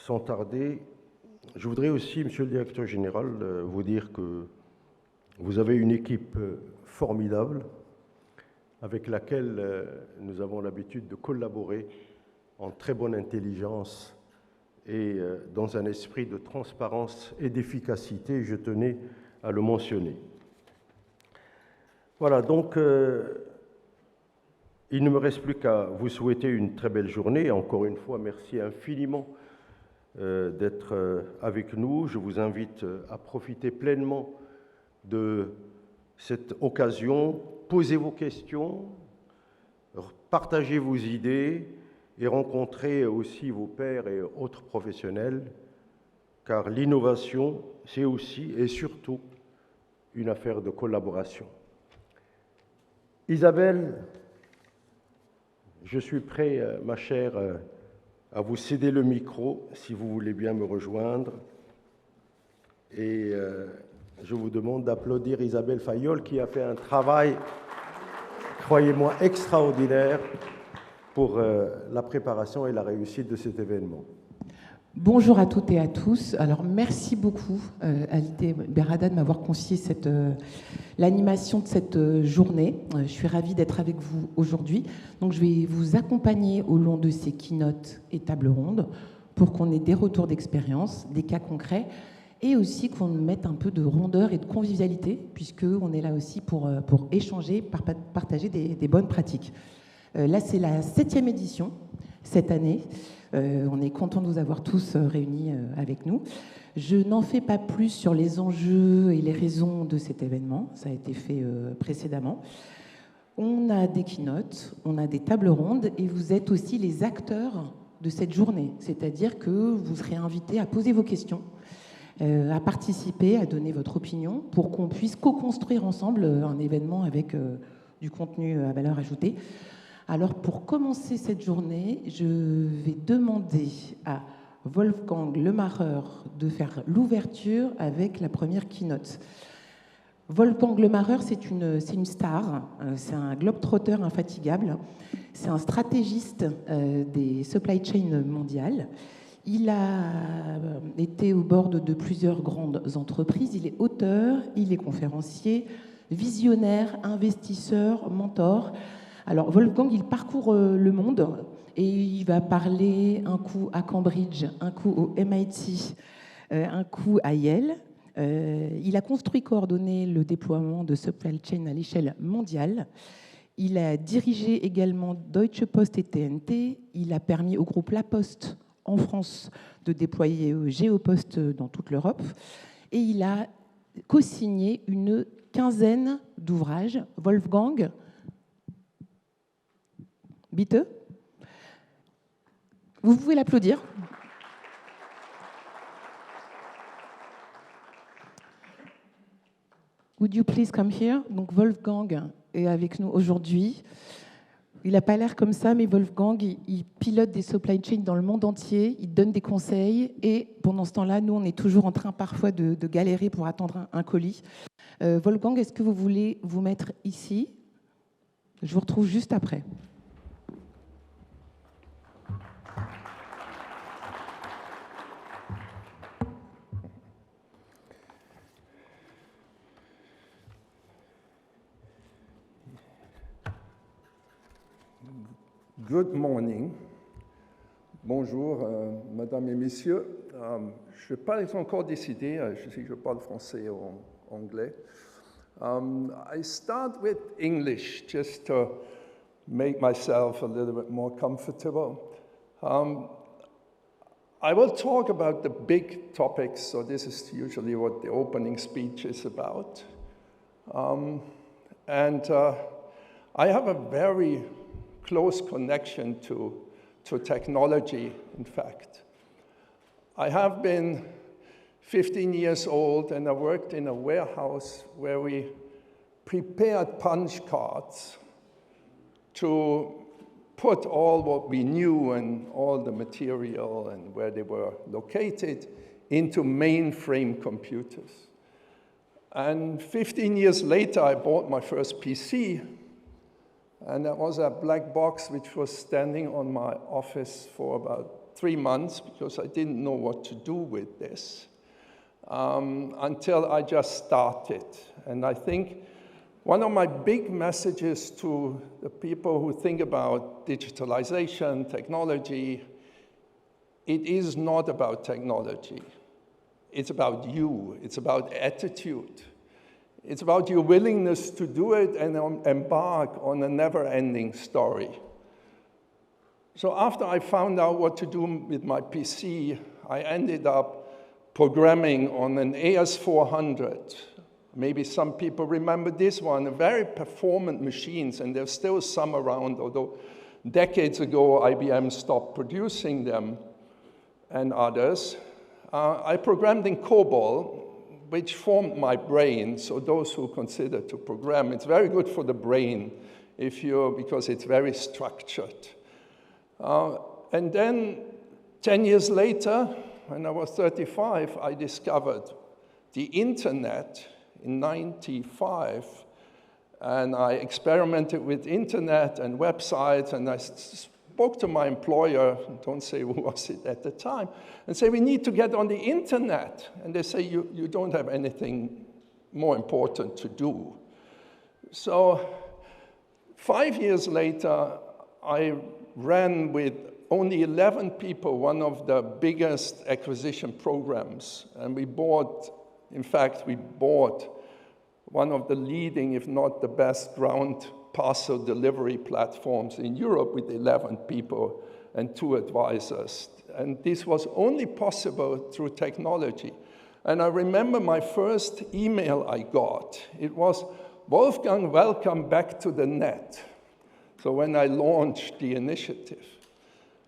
sans tarder, je voudrais aussi, Monsieur le Directeur Général, vous dire que vous avez une équipe formidable avec laquelle nous avons l'habitude de collaborer en très bonne intelligence et dans un esprit de transparence et d'efficacité, je tenais à le mentionner. Voilà, donc il ne me reste plus qu'à vous souhaiter une très belle journée. Encore une fois, merci infiniment d'être avec nous. Je vous invite à profiter pleinement de cette occasion. Posez vos questions, partagez vos idées et rencontrez aussi vos pairs et autres professionnels, car l'innovation, c'est aussi et surtout une affaire de collaboration. Isabelle, je suis prêt, ma chère, à vous céder le micro, si vous voulez bien me rejoindre. Et je vous demande d'applaudir Isabelle Fayolle, qui a fait un travail, croyez-moi, extraordinaire pour la préparation et la réussite de cet événement. Bonjour à toutes et à tous. Alors, merci beaucoup, Alité Berada, de m'avoir confié l'animation de cette journée. Je suis ravie d'être avec vous aujourd'hui. Donc, je vais vous accompagner au long de ces keynotes et tables rondes pour qu'on ait des retours d'expérience, des cas concrets, et aussi qu'on mette un peu de rondeur et de convivialité, puisqu'on est là aussi pour échanger, partager des bonnes pratiques. Là, c'est la 7e édition cette année. On est content de vous avoir tous réunis avec nous. Je n'en fais pas plus sur les enjeux et les raisons de cet événement. Ça a été fait précédemment. On a des keynotes, on a des tables rondes et vous êtes aussi les acteurs de cette journée. C'est-à-dire que vous serez invités à poser vos questions, à participer, à donner votre opinion pour qu'on puisse co-construire ensemble un événement avec du contenu à valeur ajoutée. Alors, pour commencer cette journée, je vais demander à Wolfgang Lemarreur de faire l'ouverture avec la première keynote. Wolfgang Lemarreur, c'est une star, c'est un globe-trotter infatigable, c'est un stratégiste des supply chains mondiales. Il a été au bord de plusieurs grandes entreprises, il est auteur, il est conférencier, visionnaire, investisseur, mentor. Alors, Wolfgang, il parcourt le monde et il va parler un coup à Cambridge, un coup au MIT, un coup à Yale. Il a construit, coordonné le déploiement de supply chain à l'échelle mondiale. Il a dirigé également Deutsche Post et TNT. Il a permis au groupe La Poste en France de déployer Géopost dans toute l'Europe. Et il a co-signé une quinzaine d'ouvrages. Wolfgang, bitte. Vous pouvez l'applaudir. Would you please come here? Donc Wolfgang est avec nous aujourd'hui. Il n'a pas l'air comme ça, mais Wolfgang, il pilote des supply chains dans le monde entier, il donne des conseils, et pendant ce temps-là, nous, on est toujours en train parfois de galérer pour attendre un colis. Wolfgang, est-ce que vous voulez vous mettre ici? Je vous retrouve juste après. Good morning. Bonjour, mesdames et messieurs. Je n'ai pas encore décidé si je parle français ou anglais. I start with English just to make myself a little bit more comfortable. I will talk about the big topics, so this is usually what the opening speech is about. I have a very close connection to technology, in fact. I have been 15 years old and I worked in a warehouse where we prepared punch cards to put all what we knew and all the material and where they were located into mainframe computers. And 15 years later, I bought my first PC. And that was a black box which was standing on my office for about 3 months because I didn't know what to do with this until I just started. And I think one of my big messages to the people who think about digitalization, technology, it is not about technology. It's about you. It's about attitude. It's about your willingness to do it and embark on a never-ending story. So after I found out what to do with my PC, I ended up programming on an AS400. Maybe some people remember this one, very performant machines, and there's still some around, although decades ago IBM stopped producing them and others. I programmed in COBOL, which formed my brain. So those who consider to program, it's very good for the brain because it's very structured. And then 10 years later, when I was 35, I discovered the internet in 95, and I experimented with internet and websites, and I spoke to my employer, don't say who was it at the time, and say, we need to get on the internet. And they say, you don't have anything more important to do. So 5 years later, I ran with only 11 people one of the biggest acquisition programs. And we bought one of the leading, if not the best, ground parcel delivery platforms in Europe with 11 people and 2 advisors. And this was only possible through technology. And I remember my first email I got. It was, Wolfgang, welcome back to the net. So when I launched the initiative,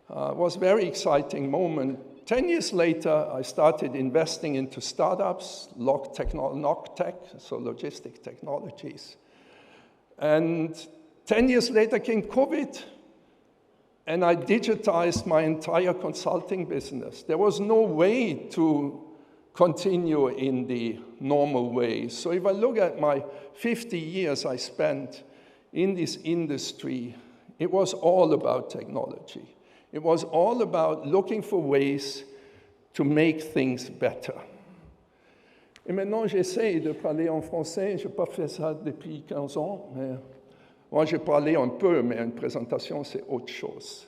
it was a very exciting moment. 10 years later, I started investing into startups, Noctech, so logistic technologies. And 10 years later came COVID, and I digitized my entire consulting business. There was no way to continue in the normal way. So if I look at my 50 years I spent in this industry, it was all about technology. It was all about looking for ways to make things better. Et maintenant, j'essaie de parler en français. Je n'ai pas fait ça depuis 15 ans, mais moi, j'ai parlé un peu, mais une présentation, c'est autre chose.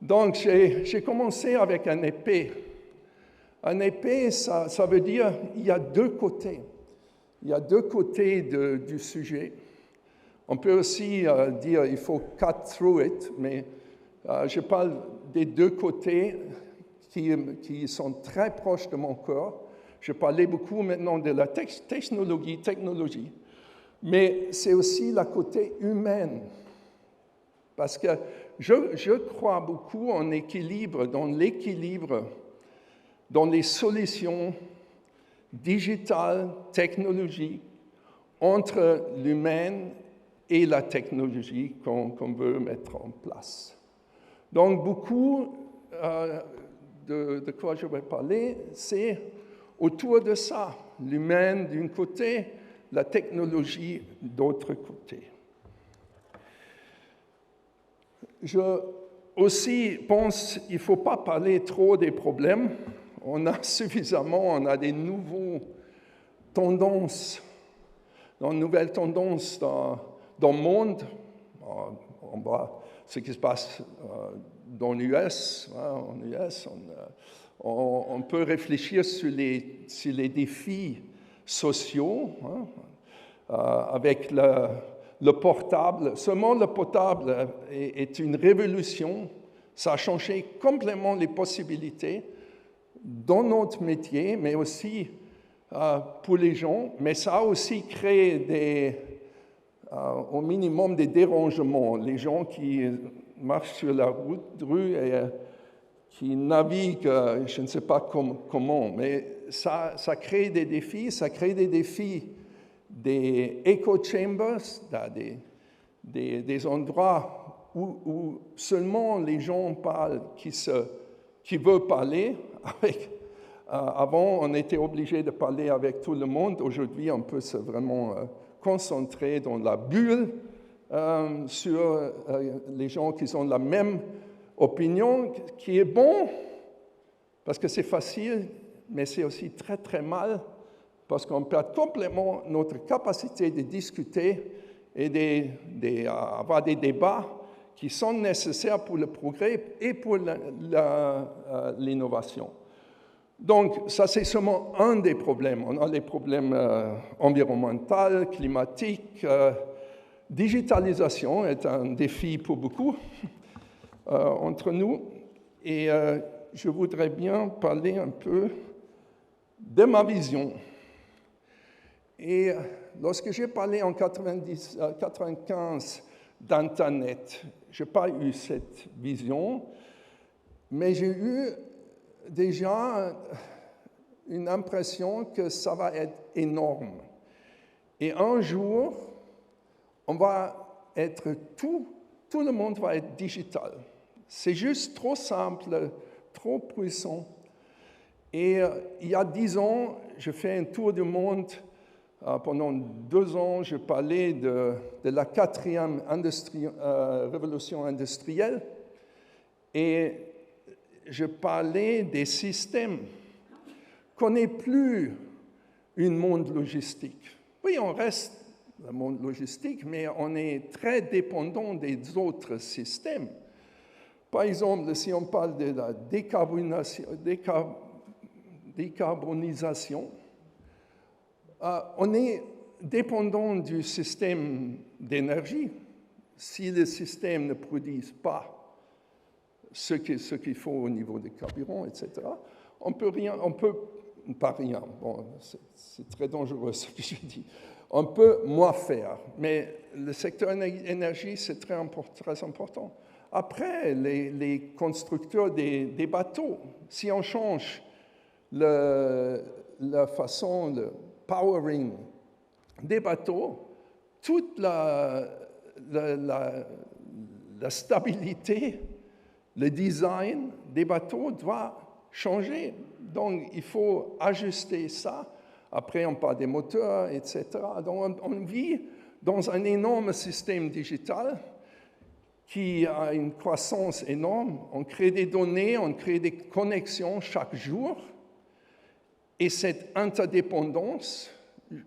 Donc, j'ai commencé avec un épée. Un épée, ça veut dire il y a 2 côtés. Il y a 2 côtés du sujet. On peut aussi dire il faut cut through it, mais je parle des 2 côtés qui sont très proches de mon cœur. Je parlais beaucoup maintenant de la technologie, mais c'est aussi la côté humaine. Parce que je crois beaucoup en équilibre, dans l'équilibre, dans les solutions digitales, technologiques, entre l'humain et la technologie qu'on veut mettre en place. Donc beaucoup de quoi je vais parler, c'est autour de ça, l'humain d'un côté, la technologie d'autre côté. Je aussi pense qu'il ne faut pas parler trop des problèmes. On a suffisamment, on a des nouvelles tendances dans le monde. On voit ce qui se passe dans l'US. En US, on peut réfléchir sur les défis sociaux avec le portable. Seulement le portable est une révolution. Ça a changé complètement les possibilités dans notre métier, mais aussi pour les gens. Mais ça a aussi créé au minimum des dérangements. Les gens qui marchent sur la rue et qui naviguent, je ne sais pas comment, mais ça crée des défis. Ça crée des défis des echo chambers, des endroits où seulement les gens parlent qui veulent parler. Avant, on était obligé de parler avec tout le monde. Aujourd'hui, on peut se vraiment concentrer dans la bulle sur les gens qui ont la même opinion, qui est bon, parce que c'est facile, mais c'est aussi très très mal, parce qu'on perd complètement notre capacité de discuter et avoir des débats qui sont nécessaires pour le progrès et pour l'innovation. Donc, ça, c'est seulement un des problèmes. On a les problèmes environnementaux, climatiques. Digitalisation est un défi pour beaucoup entre nous. Et je voudrais bien parler un peu de ma vision. Et lorsque j'ai parlé en 1995 d'Internet, je n'ai pas eu cette vision, mais j'ai eu déjà une impression que ça va être énorme. Et un jour, on va être tout le monde va être digital. C'est juste trop simple, trop puissant. Et il y a 10 ans, je fais un tour du monde. Pendant 2 ans, je parlais de la 4e révolution industrielle. Et je parlais des systèmes qu'on n'est plus un monde logistique. Oui, on reste le monde logistique, mais on est très dépendant des autres systèmes. Par exemple, si on parle de la décarbonisation, on est dépendant du système d'énergie. Si le système ne produit pas ce qu'il faut au niveau des carburants, etc., on peut pas rien, bon, c'est très dangereux ce que je dis, on peut moins faire, mais le secteur énergie, c'est très important. Après, les constructeurs des bateaux, si on change la façon, le powering des bateaux, toute la stabilité, le design des bateaux doit changer. Donc, il faut ajuster ça. Après, on parle des moteurs, etc. Donc, on vit dans un énorme système digital qui a une croissance énorme. On crée des données, on crée des connexions chaque jour. Et cette interdépendance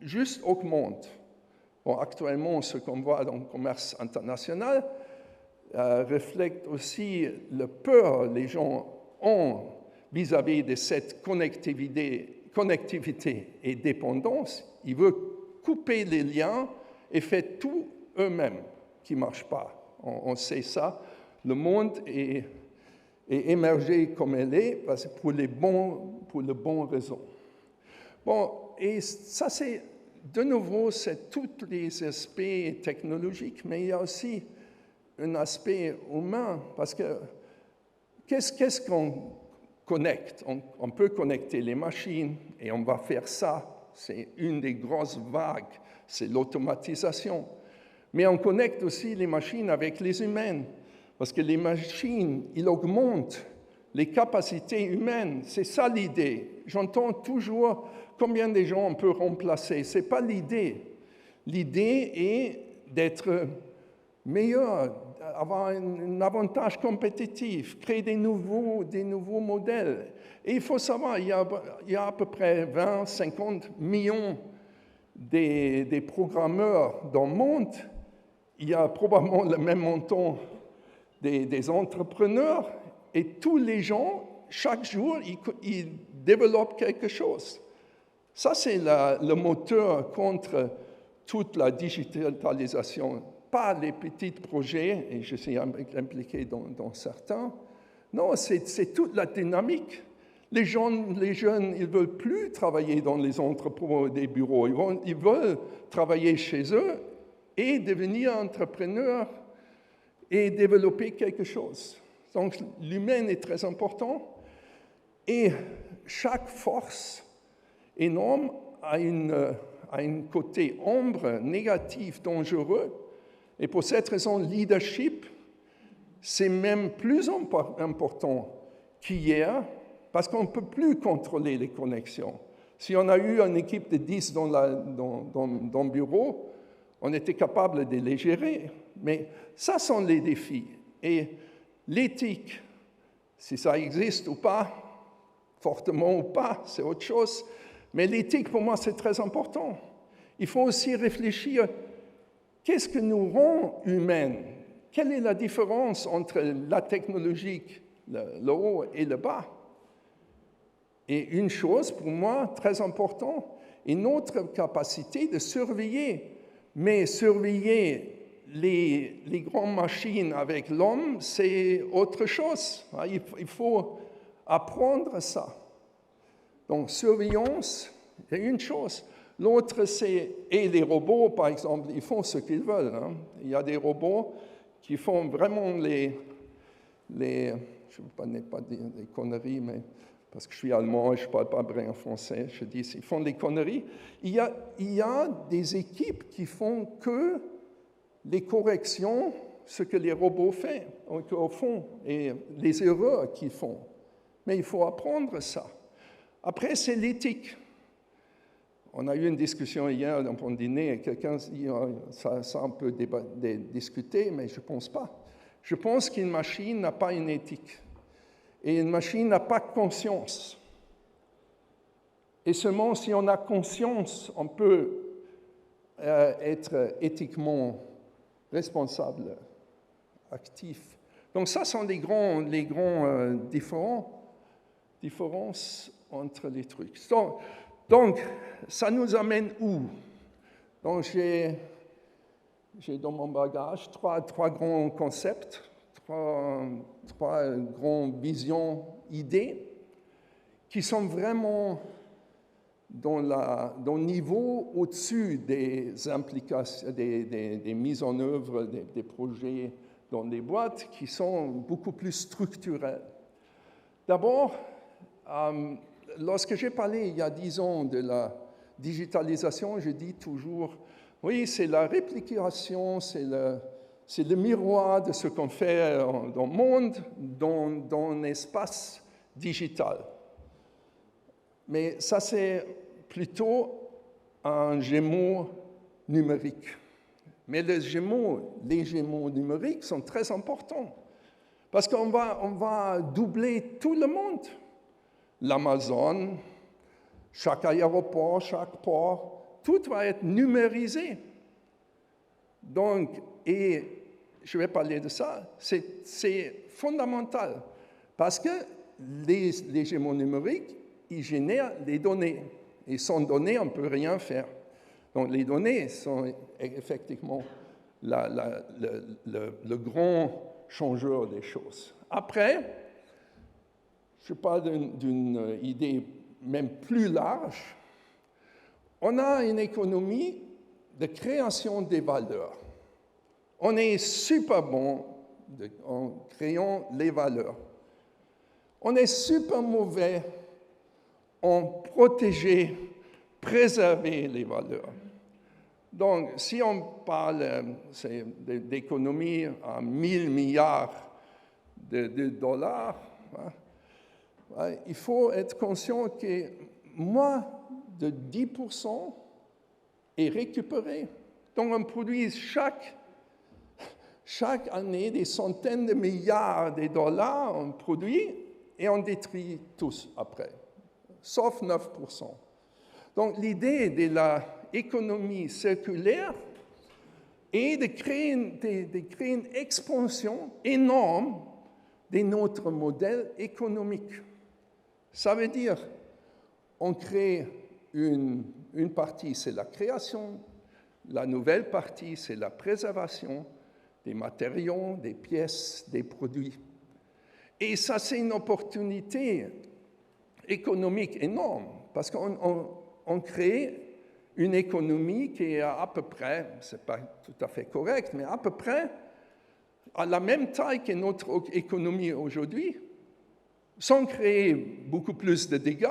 juste augmente. Bon, actuellement, ce qu'on voit dans le commerce international reflète aussi la peur que les gens ont vis-à-vis de cette connectivité et dépendance. Ils veulent couper les liens et faire tout eux-mêmes qui ne marche pas. On sait ça. Le monde est émergé comme elle est parce que pour les bonnes raisons. Bon, et ça, c'est de nouveau, c'est tous les aspects technologiques, mais il y a aussi un aspect humain, parce que qu'est-ce qu'on connecte? On peut connecter les machines, et on va faire ça. C'est une des grosses vagues, c'est l'automatisation. Mais on connecte aussi les machines avec les humains, parce que les machines, ils augmentent les capacités humaines. C'est ça l'idée. J'entends toujours combien de gens on peut remplacer. Ce n'est pas l'idée. L'idée est d'être meilleur, avoir un avantage compétitif, créer des nouveaux modèles. Et il faut savoir, il y a à peu près 20-50 millions des programmeurs dans le monde. Il y a probablement le même montant des entrepreneurs. Et tous les gens, chaque jour, ils développent quelque chose. Ça, c'est le moteur contre toute la digitalisation. Pas les petits projets, et je suis impliqué dans certains. Non, c'est toute la dynamique. Les jeunes, ils ne veulent plus travailler dans les entrepôts des bureaux. Ils veulent travailler chez eux et devenir entrepreneurs et développer quelque chose. Donc, l'humain est très important. Et chaque force énorme a un côté ombre, négatif, dangereux. Et pour cette raison, le leadership, c'est même plus important qu'hier, parce qu'on ne peut plus contrôler les connexions. Si on a eu une équipe de 10 dans le bureau, on était capable de les gérer. Mais ça sont les défis. Et l'éthique, si ça existe ou pas, fortement ou pas, c'est autre chose. Mais l'éthique, pour moi, c'est très important. Il faut aussi réfléchir, qu'est-ce que nous rend humains? Quelle est la différence entre la technologique, le haut et le bas? Et une chose, pour moi, très importante, est notre capacité de surveiller. Mais surveiller les grandes machines avec l'homme, c'est autre chose. Il faut apprendre ça. Donc, surveillance, c'est une chose. L'autre, c'est, et les robots, par exemple, ils font ce qu'ils veulent. Hein. Il y a des robots qui font vraiment je ne veux pas dire des conneries, mais parce que je suis allemand et je ne parle pas bien français, je dis, ils font des conneries. Il y a des équipes qui font que les corrections, ce que les robots font, et les erreurs qu'ils font. Mais il faut apprendre ça. Après, c'est l'éthique. On a eu une discussion hier dans mon dîner, et quelqu'un dit, ça a un peu discuté, mais je ne pense pas. Je pense qu'une machine n'a pas une éthique. Et une machine n'a pas de conscience. Et seulement si on a conscience, on peut être éthiquement responsable, actif. Donc ça sont les grands différences entre les trucs. Donc, ça nous amène où? Donc, j'ai dans mon bagage trois grands concepts, trois grandes visions, idées, qui sont vraiment dans le niveau au-dessus des implications, des mises en œuvre des projets dans des boîtes, qui sont beaucoup plus structurels. D'abord, lorsque j'ai parlé il y a 10 ans de la digitalisation, je dis toujours, oui, c'est la réplication, c'est le miroir de ce qu'on fait dans le monde, dans l'espace digital. Mais ça, c'est plutôt un jumeau numérique. Mais les jumeaux numériques sont très importants, parce qu'on va doubler tout le monde. L'Amazon, chaque aéroport, chaque port, tout va être numérisé. Donc, et je vais parler de ça, c'est fondamental, parce que les jumeaux numériques, ils génèrent des données, et sans données, on ne peut rien faire. Donc, les données sont effectivement le grand changeur des choses. Après, je parle d'une idée même plus large. On a une économie de création des valeurs. On est super bon en créant les valeurs. On est super mauvais en préserver les valeurs. Donc, si on parle d'économie à 1000 milliards de dollars, il faut être conscient que moins de 10% est récupéré. Donc, on produit chaque année des centaines de milliards de dollars, on produit et on détruit tous après, sauf 9%. Donc, l'idée de l'économie circulaire est de créer une expansion énorme de notre modèle économique. Ça veut dire, on crée une partie, c'est la création, la nouvelle partie, c'est la préservation des matériaux, des pièces, des produits. Et ça, c'est une opportunité économique énorme, parce qu'on crée une économie qui est à peu près, ce n'est pas tout à fait correct, mais à peu près à la même taille que notre économie aujourd'hui, sans créer beaucoup plus de dégâts,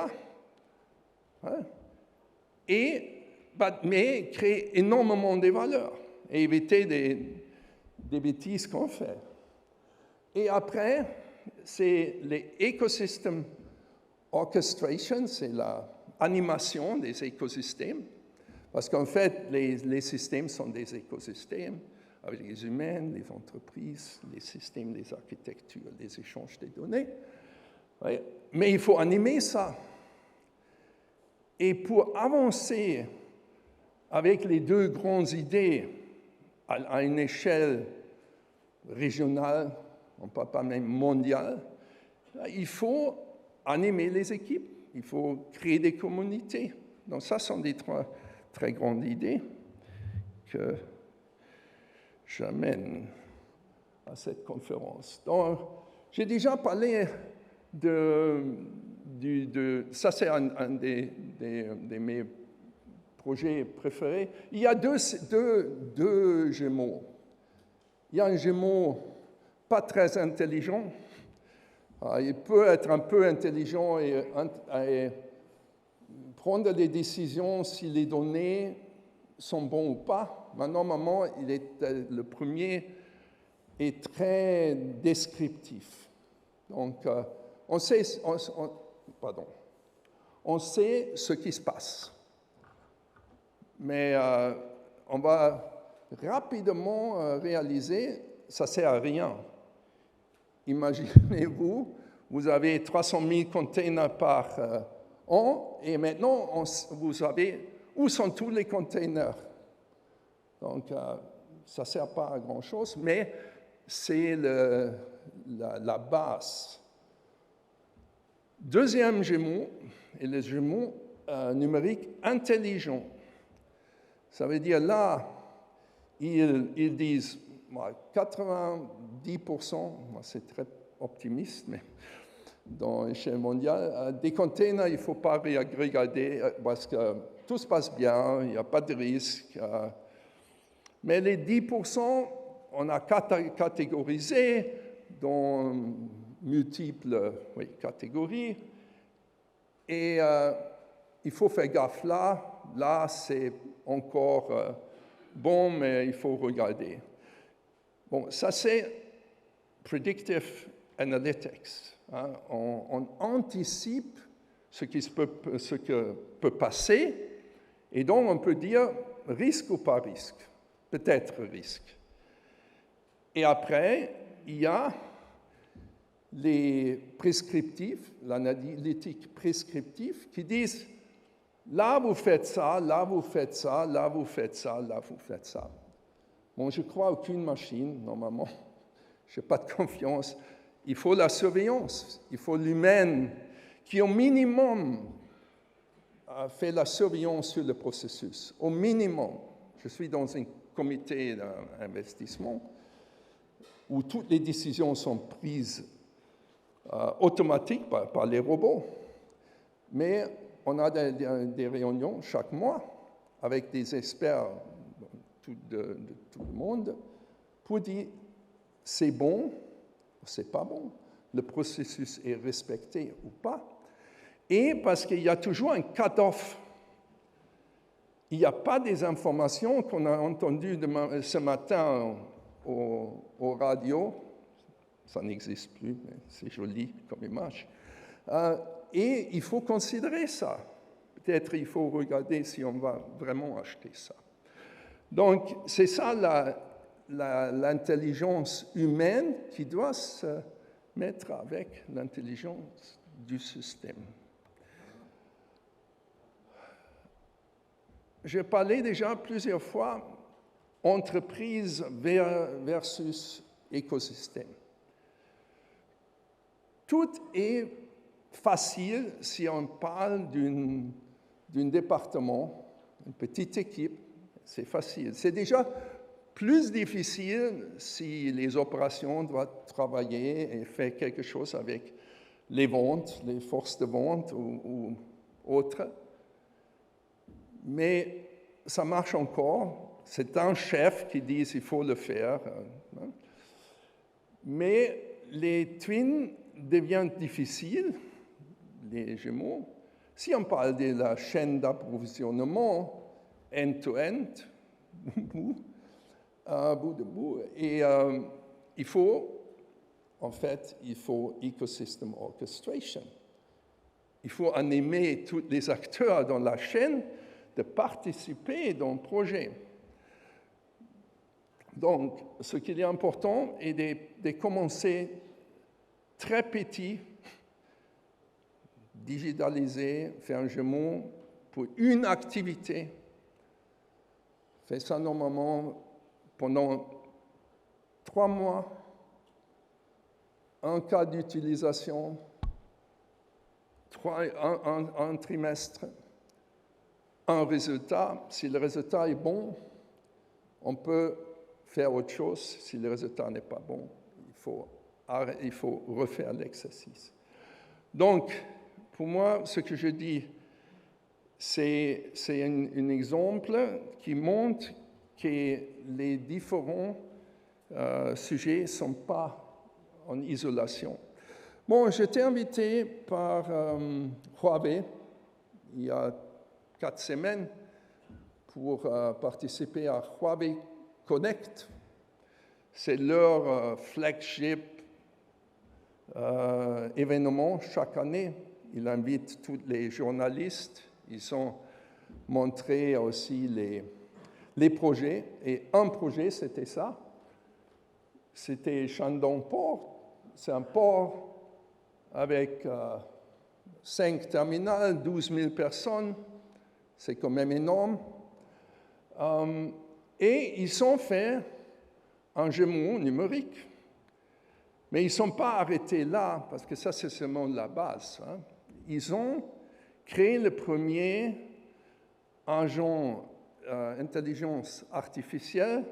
mais créer énormément de valeurs et éviter des bêtises qu'on fait. Et après, c'est l'écosystème orchestration, c'est l'animation des écosystèmes, parce qu'en fait, les systèmes sont des écosystèmes avec les humains, les entreprises, les systèmes, les architectures, les échanges des données. Oui. Mais il faut animer ça. Et pour avancer avec les deux grandes idées à une échelle régionale, on ne parle pas même mondiale, il faut animer les équipes, il faut créer des communautés. Donc ça sont des trois très grandes idées que j'amène à cette conférence. Donc, j'ai déjà parlé ça c'est un de mes projets préférés. Il y a deux jumeaux. Il y a un jumeau pas très intelligent. Il peut être un peu intelligent et prendre des décisions si les données sont bonnes ou pas. Mais normalement, le premier est très descriptif. Donc, on sait ce qui se passe. Mais on va rapidement réaliser que ça ne sert à rien. Imaginez-vous, vous avez 300 000 containers par an, et maintenant, vous savez où sont tous les containers. Donc, ça ne sert pas à grand-chose, mais c'est la base. Deuxième jumeau est le jumeau numérique intelligent. Ça veut dire là, ils disent 90%, c'est très optimiste, mais dans l'échelle mondiale, des containers, il ne faut pas regarder parce que tout se passe bien, il n'y a pas de risque. Mais les 10%, on a catégorisé dans multiples catégories. Et il faut faire gaffe là. Là, c'est encore bon, mais il faut regarder. Bon, ça, c'est predictive analytics. Hein. On anticipe ce qui peut passer, et donc on peut dire risque ou pas risque. Peut-être risque. Et après, il y a les prescriptifs, l'analytique prescriptive, qui disent là vous faites ça, là vous faites ça, là vous faites ça, là vous faites ça. Bon, je crois aucune machine, normalement. Je n'ai pas de confiance. Il faut la surveillance. Il faut l'humain qui, au minimum, fait la surveillance sur le processus. Au minimum. Je suis dans un comité d'investissement où toutes les décisions sont prises automatiques par les robots. Mais on a des réunions chaque mois avec des experts de tout le monde pour dire c'est bon ou c'est pas bon, le processus est respecté ou pas. Et parce qu'il y a toujours un cut-off. Il n'y a pas des informations qu'on a entendues ce matin au radio, ça n'existe plus, mais c'est joli comme image. Et il faut considérer ça. Peut-être il faut regarder si on va vraiment acheter ça. Donc, c'est ça l'intelligence humaine qui doit se mettre avec l'intelligence du système. J'ai parlé déjà plusieurs fois entreprise versus écosystème. Tout est facile si on parle d'un département, une petite équipe, c'est facile. C'est déjà plus difficile si les opérations doivent travailler et faire quelque chose avec les ventes, les forces de vente ou autres. Mais ça marche encore. C'est un chef qui dit qu'il faut le faire. Mais les twins deviennent difficiles, les jumeaux. Si on parle de la chaîne d'approvisionnement end-to-end, bout de bout, et il faut ecosystem orchestration. Il faut animer tous les acteurs dans la chaîne de participer dans le projet. Donc, ce qui est important est de commencer très petit digitaliser, faire un jumeau pour une activité. Fait ça normalement pendant 3 mois, un cas d'utilisation, un trimestre, un résultat. Si le résultat est bon, on peut faire autre chose. Si le résultat n'est pas bon, il faut refaire l'exercice. Donc, pour moi, ce que je dis, c'est un exemple qui montre que les différents sujets ne sont pas en isolation. Bon, j'étais invité par Huawei il y a 4 semaines pour participer à Huawei Connect. C'est leur flagship événement chaque année. Ils invitent tous les journalistes. Ils ont montré aussi les projets. Et un projet, c'était ça. C'était Shandong Port. C'est un port avec 5 terminals, 12 000 personnes. C'est quand même énorme. Et ils ont fait un jumeau numérique. Mais ils ne sont pas arrêtés là, parce que ça, c'est seulement la base. Hein. Ils ont créé le premier agent intelligence artificielle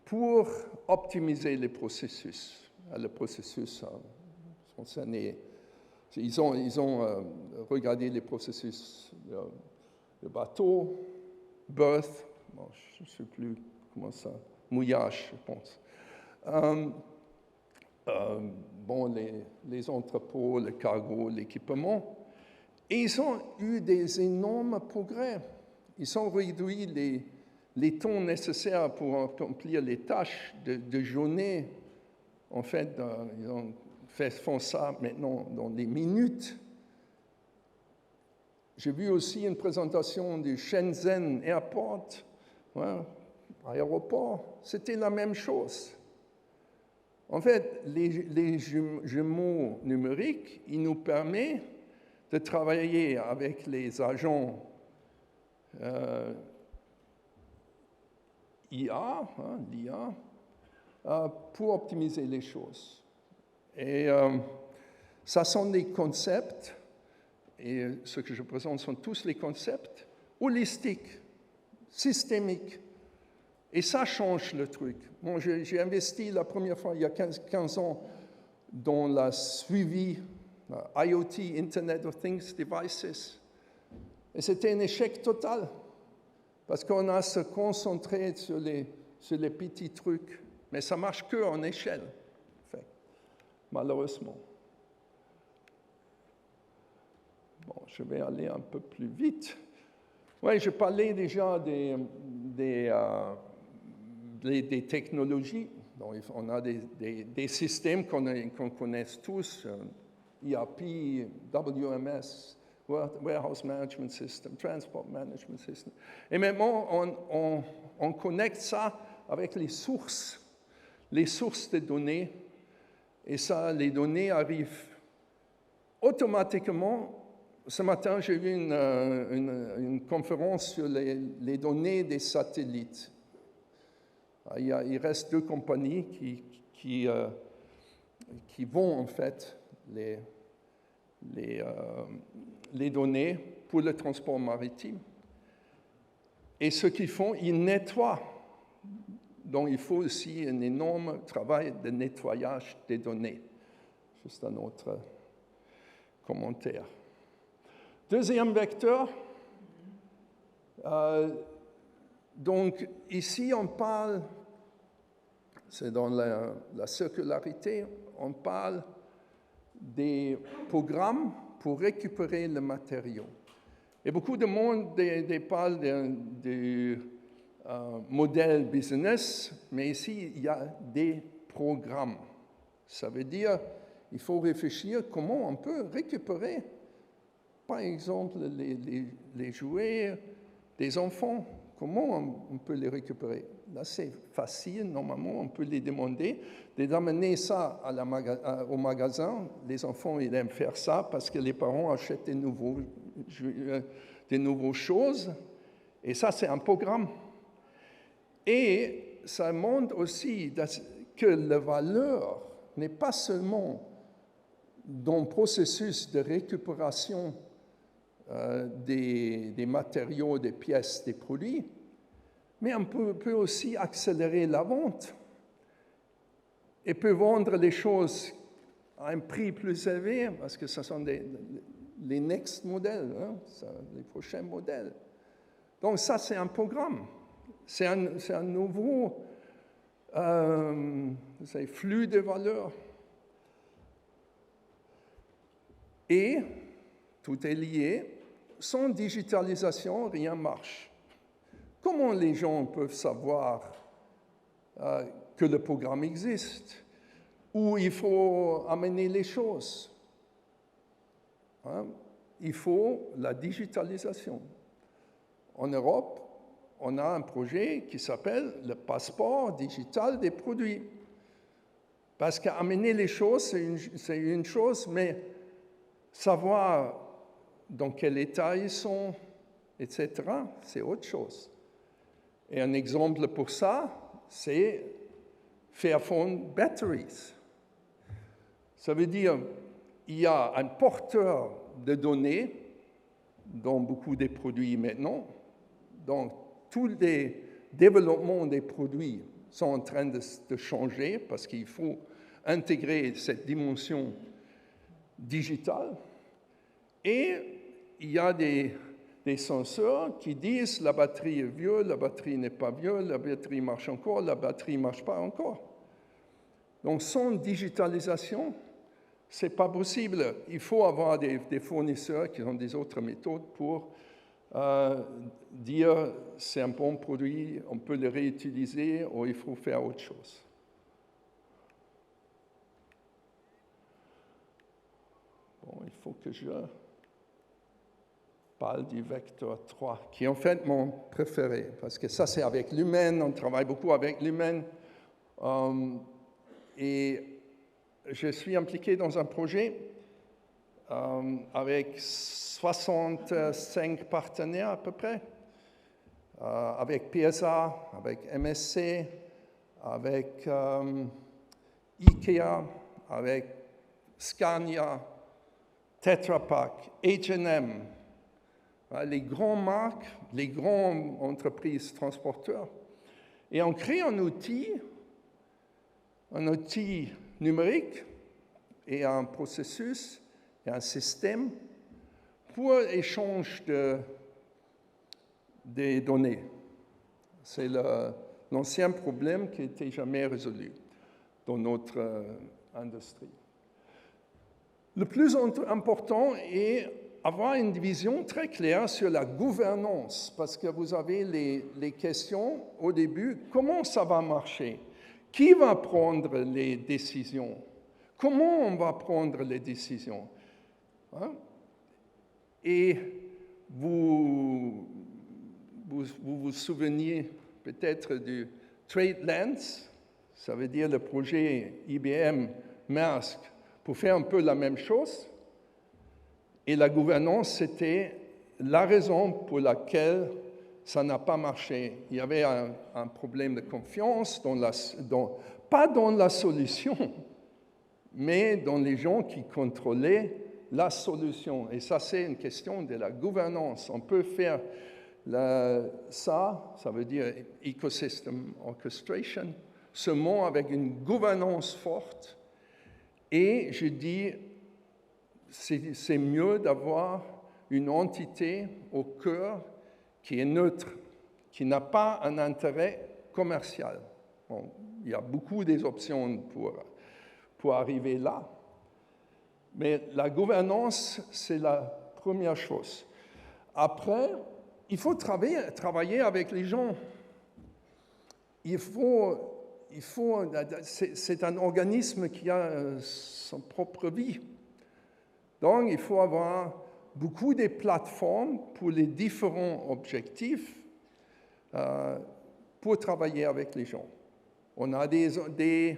pour optimiser les processus. Le processus concerné. Ils ont regardé les processus de bateau, berth, bon, je ne sais plus comment ça, mouillage, je pense. Bon, les entrepôts, le cargo, l'équipement. Et ils ont eu des énormes progrès. Ils ont réduit les temps nécessaires pour accomplir les tâches de journée. En fait, ils font ça maintenant dans des minutes. J'ai vu aussi une présentation du Shenzhen Airport, ouais, aéroport. C'était la même chose. En fait, les jumeaux numériques, ils nous permettent de travailler avec les agents IA, l'IA, pour optimiser les choses. Et ça sont des concepts, et ce que je présente sont tous les concepts holistiques, systémiques. Et ça change le truc. Bon, j'ai investi la première fois, il y a 15 ans, dans la suivi IoT, Internet of Things Devices. Et c'était un échec total, parce qu'on a se concentré sur les petits trucs. Mais ça marche qu'en échelle, en fait, malheureusement. Bon, je vais aller un peu plus vite. Oui, je parlais déjà des technologies. Donc, on a des systèmes qu'on connaît tous, ERP, WMS, Warehouse Management System, Transport Management System. Et maintenant, on connecte ça avec les sources de données. Et ça, les données arrivent automatiquement. Ce matin, j'ai vu une conférence sur les données des satellites. Il reste 2 compagnies qui vont en fait les données pour le transport maritime. Et ce qu'ils font, ils nettoient. Donc il faut aussi un énorme travail de nettoyage des données. Juste un autre commentaire. Deuxième vecteur. Donc ici on parle, c'est dans la circularité, on parle des programmes pour récupérer le matériau. Et beaucoup de monde parle du modèle business, mais ici il y a des programmes. Ça veut dire il faut réfléchir comment on peut récupérer, par exemple, les jouets des enfants comment on peut les récupérer? Là, c'est facile, normalement, on peut les demander d'amener ça au magasin. Les enfants, ils aiment faire ça parce que les parents achètent des nouvelles choses. Et ça, c'est un programme. Et ça montre aussi que la valeur n'est pas seulement dans le processus de récupération des matériaux, des pièces, des produits, mais on peut aussi accélérer la vente et peut vendre les choses à un prix plus élevé parce que ce sont les next modèles, hein, les prochains modèles. Donc ça, c'est un programme. C'est un nouveau flux de valeur. Et tout est lié. Sans digitalisation, rien ne marche. Comment les gens peuvent savoir que le programme existe? Où il faut amener les choses? Hein? Il faut la digitalisation. En Europe, on a un projet qui s'appelle le passeport digital des produits. Parce qu'amener les choses, c'est une chose, mais savoir dans quel état ils sont, etc., c'est autre chose. Et un exemple pour ça, c'est Fairphone Batteries. Ça veut dire qu'il y a un porteur de données dans beaucoup des produits maintenant. Donc, tous les développements des produits sont en train de changer parce qu'il faut intégrer cette dimension digitale. Et il y a des senseurs qui disent la batterie est vieille, la batterie n'est pas vieille, la batterie marche encore, la batterie ne marche pas encore. Donc, sans digitalisation, ce n'est pas possible. Il faut avoir des fournisseurs qui ont des autres méthodes pour dire c'est un bon produit, on peut le réutiliser ou il faut faire autre chose. Bon, il faut que je parle du vecteur 3, qui est en fait mon préféré, parce que ça c'est avec l'humain, on travaille beaucoup avec l'humain. Et je suis impliqué dans un projet avec 65 partenaires à peu près, avec PSA, avec MSC, avec IKEA, avec Scania, Tetra Pak, H&M, les grandes marques, les grandes entreprises transporteurs. Et on crée un outil numérique et un processus et un système pour échange des données. C'est l'ancien problème qui n'était jamais résolu dans notre industrie. Le plus important est avoir une vision très claire sur la gouvernance, parce que vous avez les questions au début, comment ça va marcher? Qui va prendre les décisions? Comment on va prendre les décisions? Hein? Et vous souvenez peut-être du TradeLens, ça veut dire le projet IBM Maersk, pour faire un peu la même chose. Et la gouvernance, c'était la raison pour laquelle ça n'a pas marché. Il y avait un problème de confiance, pas dans la solution, mais dans les gens qui contrôlaient la solution. Et ça, c'est une question de la gouvernance. On peut faire ça veut dire Ecosystem Orchestration, seulement avec une gouvernance forte. Et je dis, c'est mieux d'avoir une entité au cœur qui est neutre, qui n'a pas un intérêt commercial. Bon, il y a beaucoup d'options pour arriver là, mais la gouvernance, c'est la première chose. Après, il faut travailler avec les gens. C'est un organisme qui a son propre vie. Donc, il faut avoir beaucoup de plateformes pour les différents objectifs. pour travailler avec les gens. On a des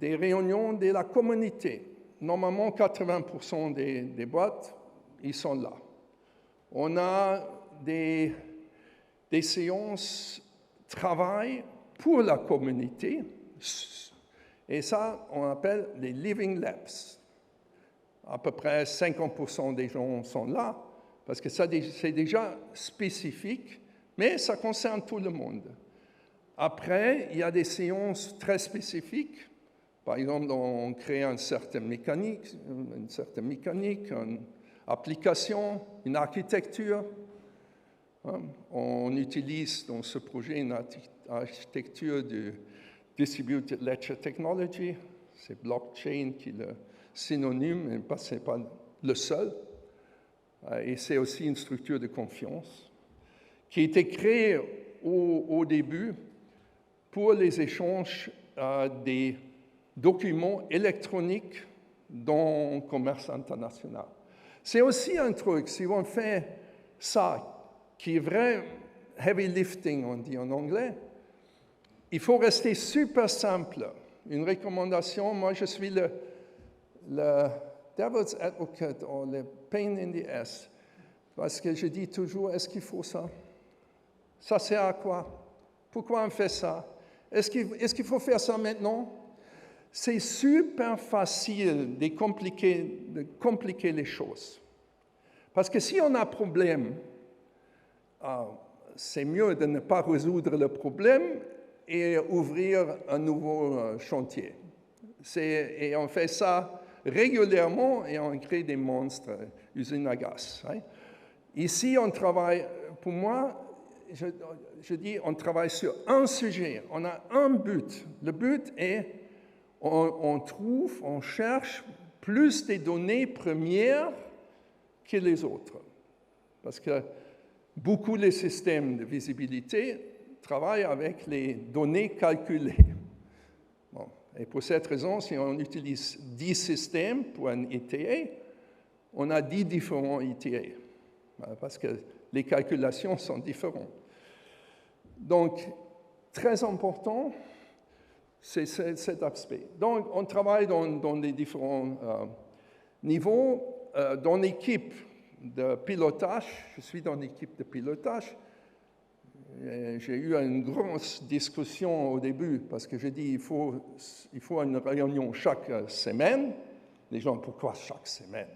réunions de la communauté. Normalement, 80% des boîtes, ils sont là. On a des séances travail pour la communauté. Et ça, on appelle les Living Labs. À peu près 50% des gens sont là, parce que c'est déjà spécifique, mais ça concerne tout le monde. Après, il y a des séances très spécifiques. Par exemple, on crée une certaine mécanique, une application, une architecture. On utilise dans ce projet une architecture de Distributed Ledger Technology. C'est blockchain qui est le synonyme, mais ce n'est pas le seul. Et c'est aussi une structure de confiance qui a été créée au début pour les échanges des documents électroniques dans le commerce international. C'est aussi un truc, si on fait ça, qui est vrai heavy lifting, on dit en anglais, il faut rester super simple. Une recommandation, moi je suis le devil's advocate, ou le pain in the ass, parce que je dis toujours, est-ce qu'il faut ça? Ça sert à quoi? Pourquoi on fait ça? Est-ce qu'il faut faire ça maintenant? C'est super facile de compliquer les choses. Parce que si on a un problème, c'est mieux de ne pas résoudre le problème et ouvrir un nouveau chantier. Et on fait ça régulièrement et on crée des monstres, usines à gaz. Hein. Ici, on travaille, pour moi, je dis, on travaille sur un sujet, on a un but. Le but est, on cherche plus des données premières que les autres. Parce que beaucoup de systèmes de visibilité travaillent avec les données calculées. Bon. Et pour cette raison, si on utilise 10 systèmes pour un ETA, on a 10 différents ETA. Parce que les calculations sont différentes. Donc, très important, c'est cet aspect. Donc, on travaille dans les différents niveaux. Dans l'équipe de pilotage, je suis dans l'équipe de pilotage, j'ai eu une grosse discussion au début, parce que j'ai dit il faut une réunion chaque semaine. Les gens, pourquoi chaque semaine?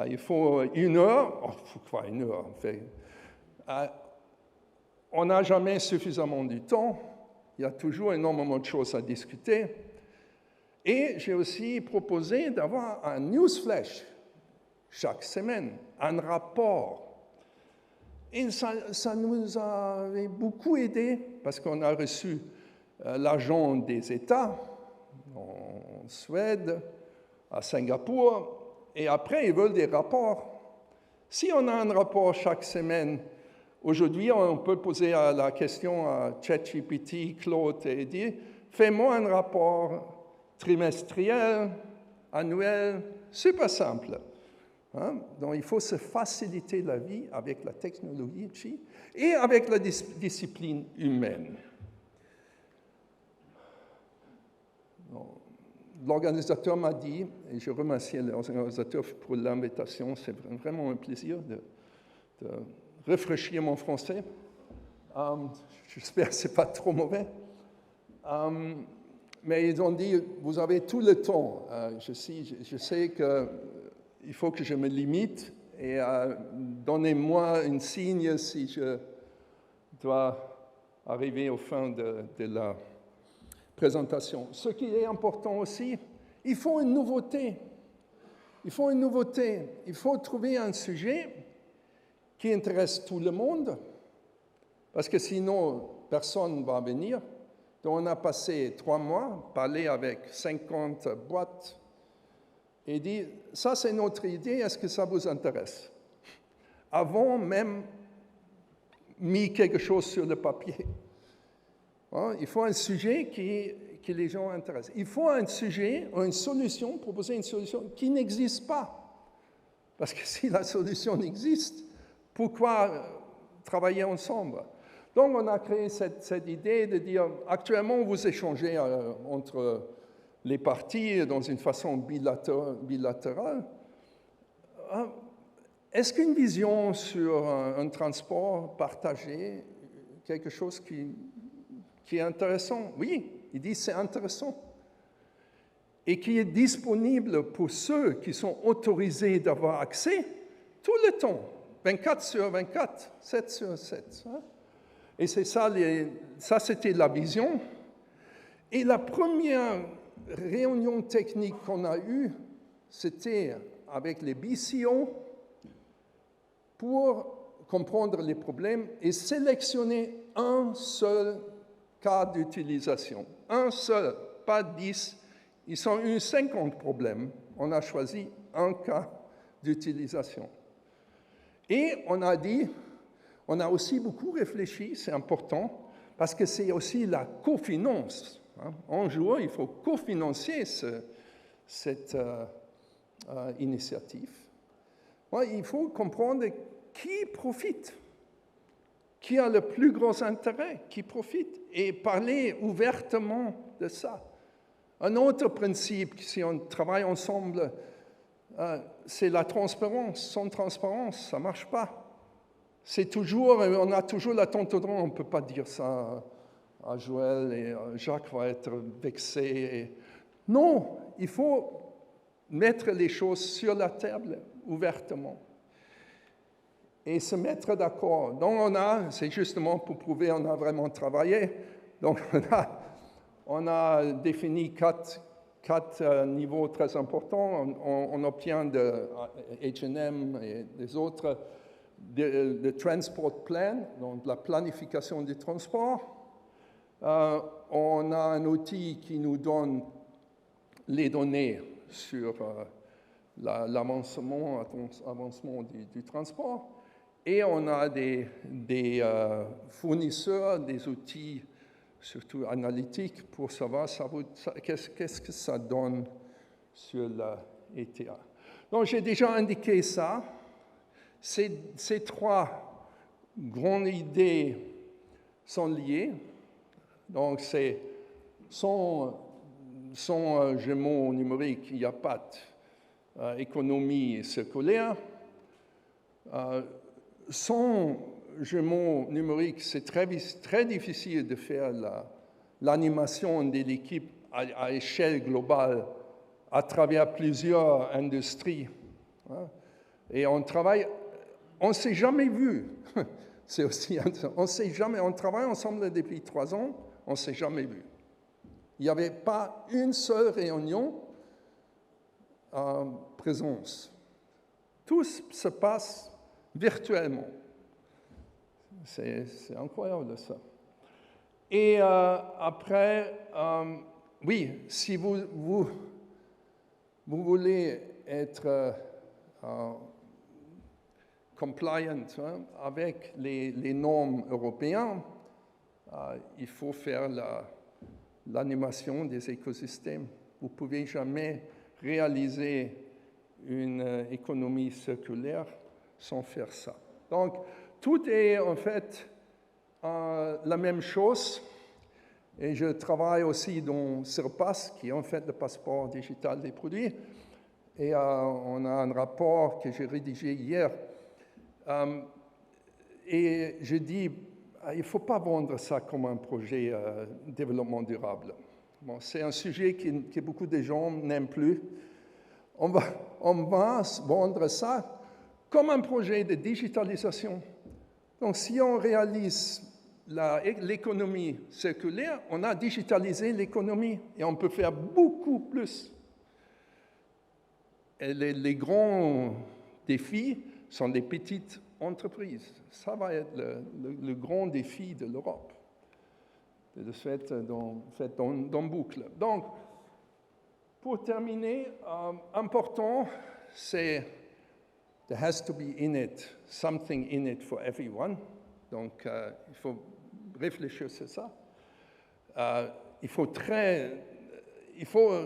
Il faut 1 heure. Oh, pourquoi 1 heure? On n'a jamais suffisamment de temps. Il y a toujours énormément de choses à discuter. Et j'ai aussi proposé d'avoir un newsflash chaque semaine, un rapport. Et ça nous avait beaucoup aidé, parce qu'on a reçu l'argent des États, en Suède, à Singapour, et après, ils veulent des rapports. Si on a un rapport chaque semaine, aujourd'hui, on peut poser la question à ChatGPT, Claude, et dire, fais-moi un rapport trimestriel, annuel, super simple. Hein? Donc, il faut se faciliter la vie avec la technologie et avec la discipline humaine. L'organisateur m'a dit, et je remercie l'organisateur pour l'invitation, c'est vraiment un plaisir de rafraîchir mon français. J'espère que ce n'est pas trop mauvais. Mais ils ont dit, vous avez tout le temps. Je sais qu'il faut que je me limite et donnez-moi un signe si je dois arriver au fin de la présentation. Ce qui est important aussi, il faut une nouveauté. Il faut une nouveauté. Il faut trouver un sujet qui intéresse tout le monde, parce que sinon, personne ne va venir. Donc, on a passé 3 mois, parler avec 50 boîtes, et dit, ça c'est notre idée, est-ce que ça vous intéresse? Avant même mis quelque chose sur le papier. Il faut un sujet qui les gens intéressent. Il faut un sujet, une solution, proposer une solution qui n'existe pas. Parce que si la solution existe, pourquoi travailler ensemble? Donc, on a créé cette idée de dire, actuellement, vous échangez entre les parties dans une façon bilatérale. Est-ce qu'une vision sur un transport partagé, quelque chose qui est intéressant? Oui, il dit c'est intéressant. Et qui est disponible pour ceux qui sont autorisés d'avoir accès tout le temps, 24 sur 24, 7 sur 7. Et c'est ça, ça c'était la vision. Et la première réunion technique qu'on a eue, c'était avec les BCO pour comprendre les problèmes et sélectionner un seul cas d'utilisation. Un seul, pas 10. Ils ont eu 50 problèmes. On a choisi un cas d'utilisation. Et on a dit, on a aussi beaucoup réfléchi, c'est important, parce que c'est aussi la cofinance. En jouant, il faut cofinancer cette initiative. Il faut comprendre qui profite, qui a le plus gros intérêt, qui profite, et parler ouvertement de ça. Un autre principe, si on travaille ensemble, c'est la transparence. Sans transparence, ça ne marche pas. C'est toujours, on a toujours la tentation, on ne peut pas dire ça à Joël et Jacques va être vexé. Non, il faut mettre les choses sur la table ouvertement et se mettre d'accord. Donc c'est justement pour prouver qu'on a vraiment travaillé. Donc on a défini quatre niveaux très importants. On obtient de H&M et des autres le transport plan, donc la planification du transport. On a un outil qui nous donne les données sur l'avancement du transport. Et on a des fournisseurs, des outils, surtout analytiques, pour savoir qu'est-ce que ça donne sur la ETA. Donc, j'ai déjà indiqué ça. Ces trois grandes idées sont liées. Donc, sans jumeaux numériques, il n'y a pas d'économie circulaire. Sans jumeaux numériques, c'est très difficile de faire l'animation de l'équipe à échelle globale à travers plusieurs industries. Et on travaille, on ne s'est jamais vu. C'est aussi on s'est jamais, on travaille ensemble depuis 3 ans, on ne s'est jamais vu. Il n'y avait pas une seule réunion en présence. Tout se passe virtuellement. C'est incroyable ça. Et après, oui, si vous voulez être compliant avec les normes européennes, il faut faire l'animation des écosystèmes. Vous ne pouvez jamais réaliser une économie circulaire sans faire ça. Donc, tout est en fait la même chose. Et je travaille aussi dans Surpass, qui est en fait le passeport digital des produits. Et on a un rapport que j'ai rédigé hier. Et je dis, il ne faut pas vendre ça comme un projet de développement durable. Bon, c'est un sujet que beaucoup de gens n'aiment plus. On va vendre ça comme un projet de digitalisation. Donc, si on réalise l'économie circulaire, on a digitalisé l'économie et on peut faire beaucoup plus. Et les grands défis sont les petites entreprises. Ça va être le grand défi de l'Europe, de se faire dans boucle. Donc, pour terminer, important, c'est there has to be in it, something in it for everyone. Donc, il faut réfléchir sur ça. Il faut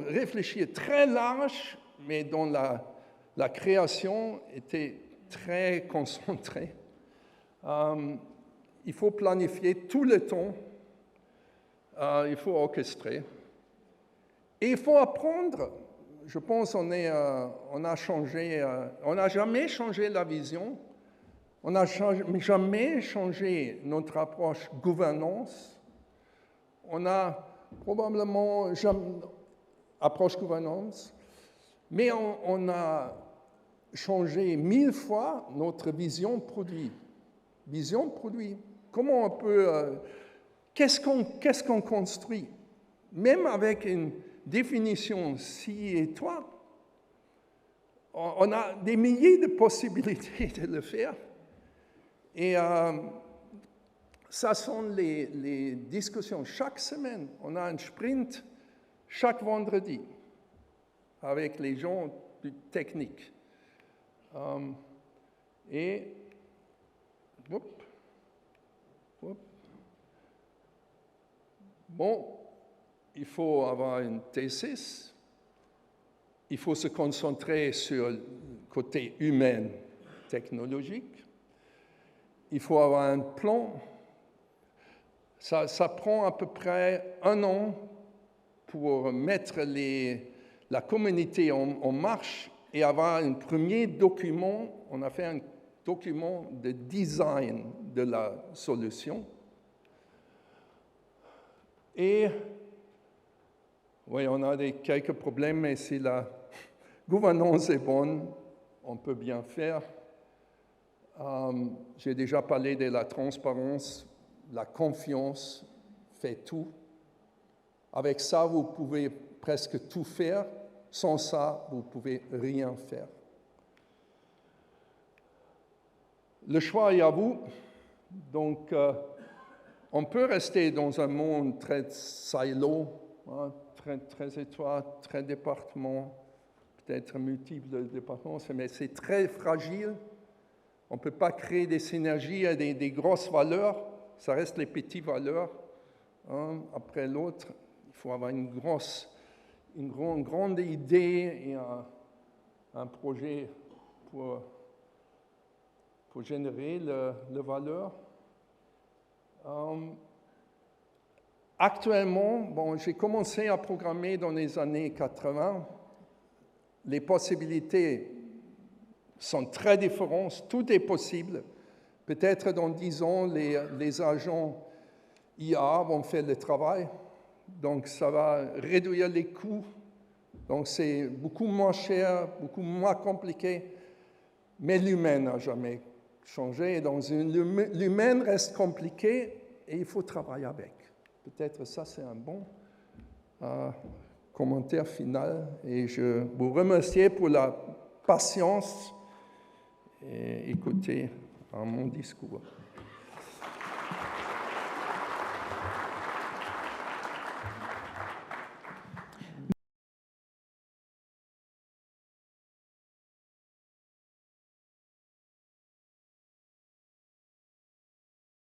réfléchir très large, mais dont la création était très concentrée. il faut planifier tout le temps, il faut orchestrer. Et il faut apprendre. Je pense qu'on a changé, on n'a jamais changé la vision, on n'a jamais changé notre approche gouvernance, on a probablement jamais approche gouvernance, mais on a changé 1000 fois notre vision produit. Vision produit. Comment on peut, qu'est-ce qu'on construit? Même avec une définition si étroite, on a des milliers de possibilités de le faire. Et ça sont les discussions. Chaque semaine, on a un sprint chaque vendredi avec les gens du technique. Bon, il faut avoir une T6, il faut se concentrer sur le côté humain, technologique, il faut avoir un plan. Ça prend à peu près 1 an pour mettre la communauté en marche et avoir un premier document. On a fait un document de design de la solution. Et oui, on a quelques problèmes, mais si la gouvernance est bonne, on peut bien faire. J'ai déjà parlé de la transparence, la confiance fait tout. Avec ça, vous pouvez presque tout faire. Sans ça, vous ne pouvez rien faire. Le choix est à vous. Donc, on peut rester dans un monde très silo, hein, très étroit, très département, peut-être multiples départements, mais c'est très fragile. On ne peut pas créer des synergies et des grosses valeurs. Ça reste les petites valeurs, un après l'autre. Il faut avoir une grande idée et un projet pour générer la valeur. Actuellement, bon, j'ai commencé à programmer dans les années 80. Les possibilités sont très différentes, tout est possible. Peut-être dans 10 ans, les agents IA vont faire le travail, donc ça va réduire les coûts, donc c'est beaucoup moins cher, beaucoup moins compliqué, mais l'humain n'a jamais changé, donc l'humain reste compliqué et il faut travailler avec. Peut-être ça c'est un bon commentaire final et je vous remercie pour la patience et écouter mon discours.